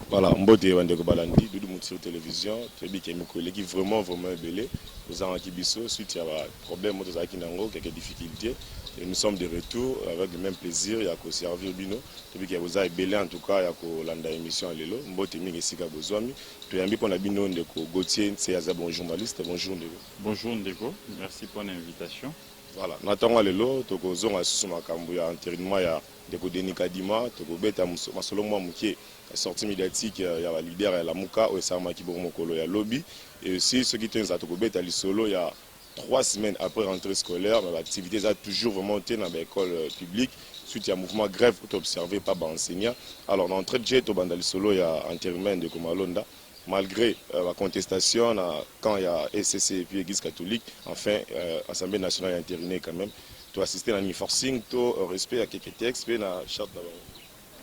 Voilà, Mbote Wandeko Balandi, Doudou Mouti télévision, Trebi Kemikole qui vraiment belé. Nous avons un Kibiso, suite à un problème, nous avons quelques difficultés. Et nous sommes de retour avec le même plaisir, il y a qu'au servir Bino. Trebi Kemikole belé en tout cas, il y a qu'au landa émission à l'élo. Mbote Mingesika Bozwami. Puis un peu Bino Ndeko Gauthier, c'est un bon journaliste. Bonjour Ndeko. Bonjour Ndeko, merci pour l'invitation. Voilà, nous lelo, toko zonga susu makambo ya enterrement ya Ndeko Denis Kadima, toko beta masolo mwa mukie sortie médiatique ya ba leader ya Lamuka au Sama Kiboro Mokolo ya lobby et aussi ceux qui tiennent à toko beta lisolo il y a 3 semaines après rentrée scolaire, mais l'activité a toujours vraiment été dans l'école publique suite à un mouvement grève observé par les enseignants. Alors dans l'entrée de jet au Bandali Solo il y a enterrement de Komalonda. Malgré la contestation, quand il y a SCC et puis l'Église catholique, enfin, l'Assemblée nationale a intervenu quand même. Tu as assisté à l'e-forcing, tu as respect à quelques textes, puis la charte d'abord.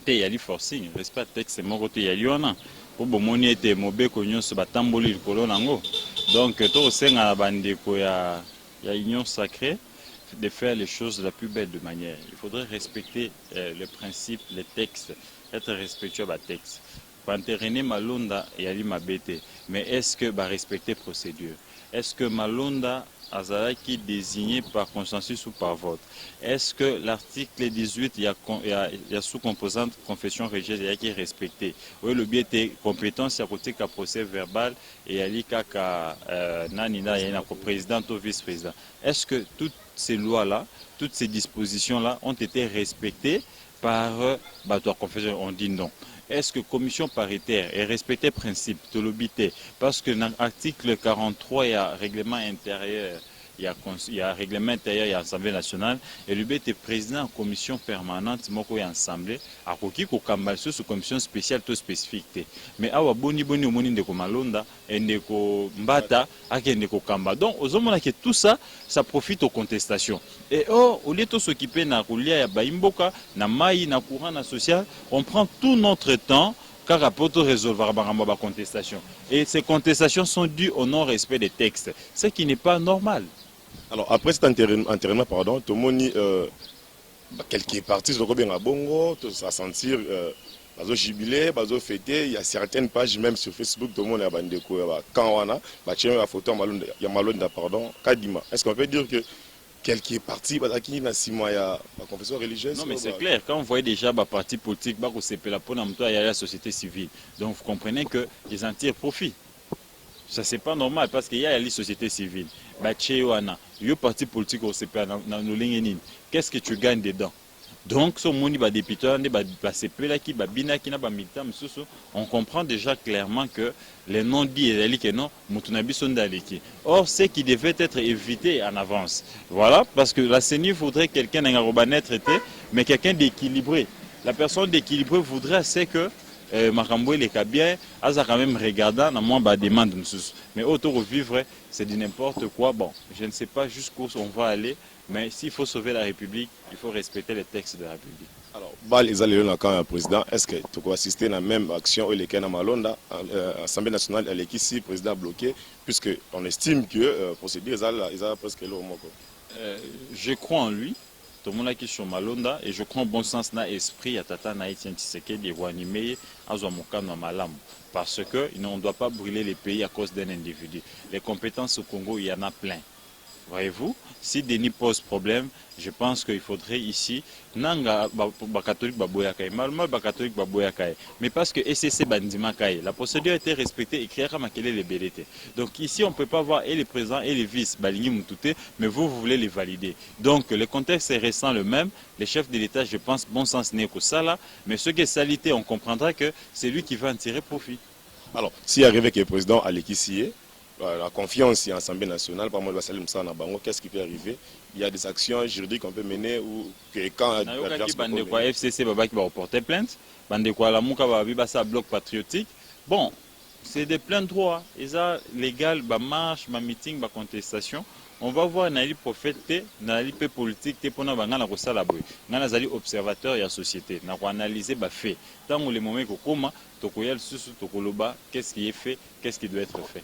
Il y a l'e-forcing, respect à texte, c'est mon côté, il y a l'IONA. Pour que mon été mauvais, qu'on y ait batamboli le colon. Donc, tout au sein de la bande, il y a l'union sacrée de faire les choses de la plus belle de manière. Il faudrait respecter les principes, les textes, être respectueux des textes. Panterene Malonda et Ali Mabete, mais est-ce que va respecter procédure? Est-ce que Malonda Azaraki désigné par consensus ou par vote? Est-ce que l'article 18, il y a sous-composante confession religieuse qui est respecté? Oui, le biais était compétence à côté qu'à procès verbal et à l'IKA Nanina, il y a un président ou vice-président. Est-ce que toutes ces lois-là, toutes ces dispositions-là ont été respectées par la confession? On dit non. Est-ce que la commission paritaire est respecté le principe de l'obité? Parce que dans l'article 43, il y a un règlement intérieur, il y a un règlement intérieur, il y a l'Assemblée nationale, et le est président de la commission permanente, il y a assemblée, à qui il sur une commission spéciale tout spécifique. Mais il y a boni de Malonda, et de Mbata, et de Kamba. Donc, que tout ça, ça profite aux contestations. Et au lieu de s'occuper de Imboka, na Maï, na courant, na social, on prend tout notre temps car rapport au résolvoir la contestation. Et ces contestations sont dues au non-respect des textes, ce qui n'est pas normal. Alors, après cet enterrement, pardon, tout le monde, quelques parties, sont bien à Bongo, ça sentir, bazo jubilé, bazo fêté, il y a certaines pages même sur Facebook, tout le monde a bandeko, quand on a, la photo, il y a Malonda, pardon, Kadima. Est-ce qu'on peut dire que quelques partis, qui n'a si mois la confession religieuse? Non, mais c'est clair, quand on voit déjà les partis politiques, il y a la société civile. Donc vous comprenez qu'ils en tirent profit. Ça, c'est pas normal parce qu'il y a la société civile. Il y a parti politique qu'est-ce que tu gagnes dedans? Donc, on comprend déjà clairement que les non-dits et non, or, ce qui devait être évité en avance. Voilà, parce que la CENI voudrait quelqu'un d'un traité, mais quelqu'un d'équilibré. La personne d'équilibré voudrait c'est que Makambo il est bien, Aza quand même regardant, na moins ba demande mais autour vivre, c'est de n'importe quoi. Bon, je ne sais pas jusqu'où on va aller, mais s'il faut sauver la République, il faut respecter les textes de la République. Alors, les alliés quand un président, est-ce que tu peux assister à la même action où les Kena Malonda, l'Assemblée nationale, elle est ici, président bloqué, puisqu'on estime que le procédure est presque là au Moko. Je crois en lui. Tout le monde qui sur Malonda et je crois en bon sens na esprit à Tata Naïtien Tshisekedi de animer à Zouamokano Malam parce que on ne doit pas brûler les pays à cause d'un individu. Les compétences au Congo, il y en a plein. Voyez-vous, si Denis pose problème, je pense qu'il faudrait ici, nanga catholique baboyakaye, malmal catholique baboyakaye, mais parce que SCC bandimakaye, la procédure a été respectée et créera makele les BLT. Donc ici on ne peut pas voir et les présidents et les vices balingi mutute, mais vous voulez les valider. Donc le contexte est restant le même, les chefs de l'État, je pense, bon sens n'est que ça là, mais ce qui est salité, on comprendra que c'est lui qui va en tirer profit. Alors, s'il arrive que le président Alekissié, la confiance en l'Assemblée nationale, par moi, qu'est-ce qui peut arriver? Il y a des actions juridiques qu'on peut mener ou que quand la FCC va reporter plainte, la Mouka va bloc patriotique. Bon, c'est des pleins droits. Et ça, légal, marche, meeting, contestation. On va voir dans les prophètes, dans les politiques, pour nous observateur de la société, nous analyser les faits. Tant que les moments qu'est-ce qui est fait, qu'est-ce qui doit être fait.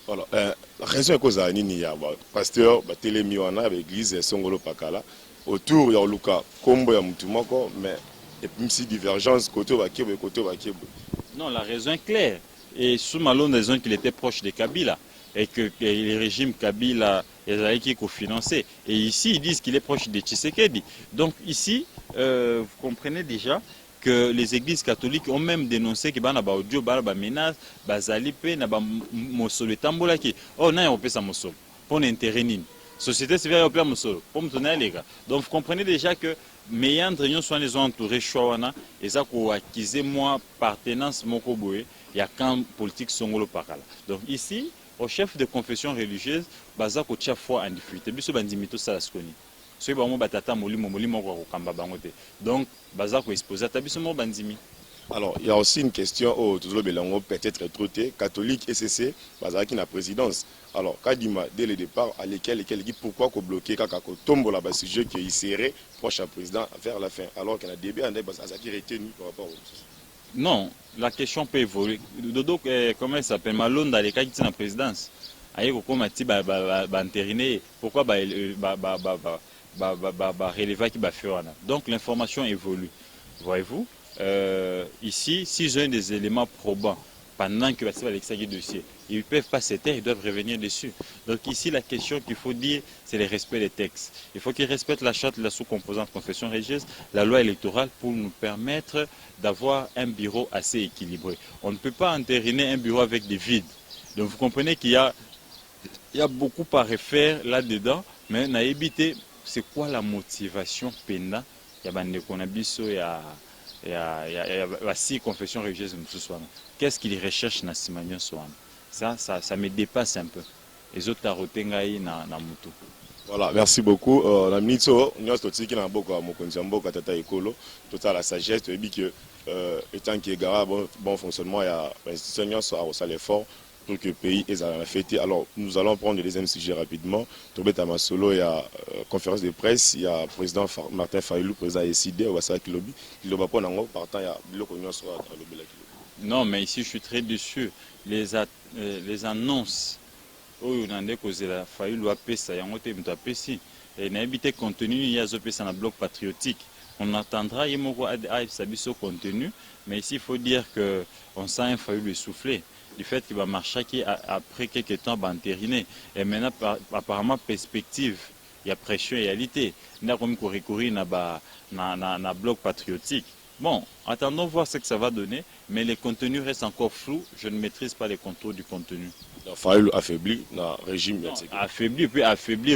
Voilà. La raison est que il y a pasteur, télémi wana l'église Songolo Pakala autour il y a Luka Kombo ya Mutumako mais et puis si divergence côté Bakebo côté Bakebo Non, la raison est claire. Et sous Malone, raison qu'il était proche de Kabila et que le régime Kabila qui financé. Et ici, ils disent qu'il est proche de Tshisekedi. Donc ici, vous comprenez déjà que les églises catholiques ont même dénoncé que bana ba audio bana menace bazali pe na ba mosolo tambola ki oh na européen ça mosolo pour intérêt nini société civile européenne mosolo pour me les gars. Donc vous comprenez déjà que méandre ñon soit les ont entouré chowana et ça ko acquiser moi partenance moko boye ya camp politique songolo pakala. Donc ici au chef de confession religieuse baza ko tia foi en difficulté biso bandimito sala skoni. Donc, alors, il y a aussi une question au peut-être traité catholique et CC, qui na présidence. Alors, Kadima, dès le départ, à lesquels pourquoi bloquer Kakako tombe là-bas, sujet qui serait proche à président vers la fin, alors qu'il y a des débats, qui retenu par rapport au. Non, la question peut évoluer. Dodo, comment il s'appelle Malone dans les cas qui sont en présidence. Pourquoi donc l'information évolue. Voyez-vous, ici, s'ils ont des éléments probants pendant que le dossier, ils ne peuvent pas se taire, ils doivent revenir dessus. Donc ici, la question qu'il faut dire, c'est le respect des textes. Il faut qu'ils respectent la charte de la sous-composante confession religieuse, la loi électorale, pour nous permettre d'avoir un bureau assez équilibré. On ne peut pas entériner un bureau avec des vides. Donc vous comprenez qu'il y a beaucoup à refaire là-dedans, mais on a évité. C'est quoi la motivation pena? Il y a des conabiso, il y a six confessions religieuses. Qu'est-ce qu'ils recherchent dans Simanyo Soan? Ça me dépasse un peu. Les autres tarotengaï na mutu. Voilà, merci beaucoup. La minute, nous avons beaucoup à Mokonziambo, Tata Ekolo, total la sagesse, et que étant qu'il y a bon fonctionnement, il y a l'institution à l'effort pour que le pays ait fêté. Alors, nous allons prendre le deuxième sujet rapidement. Tobé Tamasolo, il y a conférence de presse, il y a le président Martin Fayoulou, président SID, au Wassa Kilobi. Il va pas en partant, il y a l'opinion sur le Kilobi. Non, mais ici, je suis très déçu. Les annonces, où on a causé la Fayoulou a payé, il y a un autre payé. Et n'a habité contenu, il y a un bloc patriotique. On attendra, il y a un contenu, mais ici, il faut dire qu'on sent un Fayoulou essoufflé. Du fait qu'il va marcher après quelques temps va entériner. Et maintenant, apparemment, perspective, il y a pression et réalité. Il y a comme recourir à bloc patriotique. Bon, attendons voir ce que ça va donner, mais les contenus restent encore flous. Je ne maîtrise pas les contours du contenu. Il faut affaiblir le régime. Affaiblir,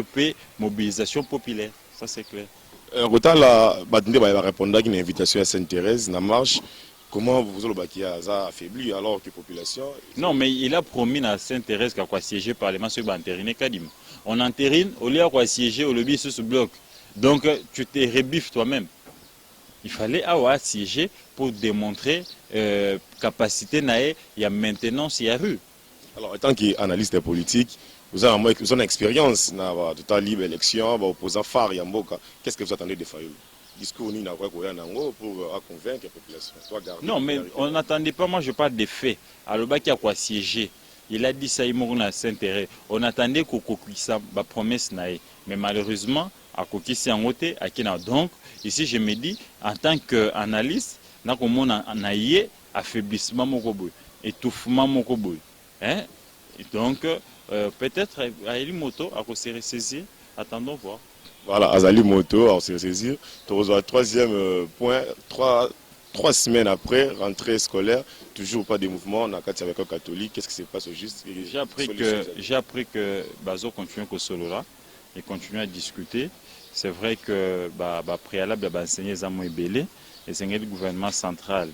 puis mobilisation populaire. Ça, c'est clair. La Batinde va répondre à une invitation à Sainte-Thérèse, la marche. Comment vous avez affaibli alors que la population... Non, mais il a promis à Sainte-Thérèse qu'il va siéger par les mains entériner Kadim. On entérine, au lieu de siéger au lobby sur ce bloc. Donc, tu te rebiffes toi-même. Il fallait avoir siégé pour démontrer capacité il y a maintenance, il y a rue. Alors, en tant qu'analyste politique, vous avez une expérience dans la libre élection, opposant phare Yamboka. Qu'est-ce que vous attendez de Fayoulou? Discours ni pour convaincre la population. Non, mais on n'attendait pas, moi je parle des faits. Alors, qui a quoi siéger? Il a dit ça, il m'a s'intérêt. On attendait qu'on ça, la promesse naïe. Mais malheureusement, à Kokisi en côté, à Kina. Donc, ici, je me dis, en tant qu'analyste, on a un affaiblissement mokoboy, étouffement mokoboy. Hein? Donc, peut-être à Elimoto, à se ressaisir, attendons voir. Voilà, Azali Moto, on s'est saisi. Troisième point, 3 semaines après, rentrée scolaire, toujours pas de mouvement, on a quatre avec un catholique. Qu'est-ce qui se passe au juste? J'ai appris que Bazo continue au Solola et continue à discuter. C'est vrai que préalable à enseigner les amours belé, et c'est le gouvernement central.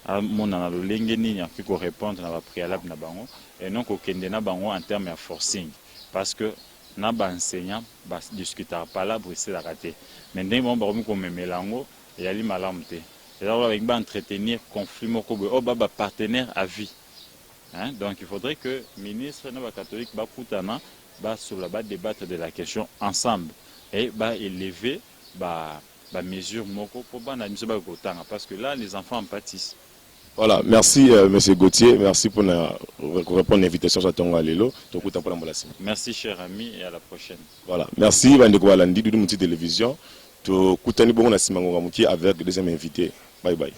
Mon analolengeni qui répondre à la préalable na bango et non qu'au Kendena bango en termes de forcing parce que na ba enseignant ba discuter pas là Bruxelles a raté mais dès bon baromi comme melango et ali malamte et là avec ba entretenir conflit moko oh ba partenaire à vie hein? Donc il faudrait que ministre na ba catholique ba kutana ba sur la bas débattre de la question ensemble et ba élever ba mesure moko pour ba na miso ba kotanga parce que là les enfants en pâtissent. Voilà, merci M. Gauthier, merci pour répondre à l'invitation sur Tonga Lelo. Merci cher ami et à la prochaine. Voilà, merci Bandeko Walandi, de Mouti Télévision. Tu as avec le deuxième invité. Bye bye.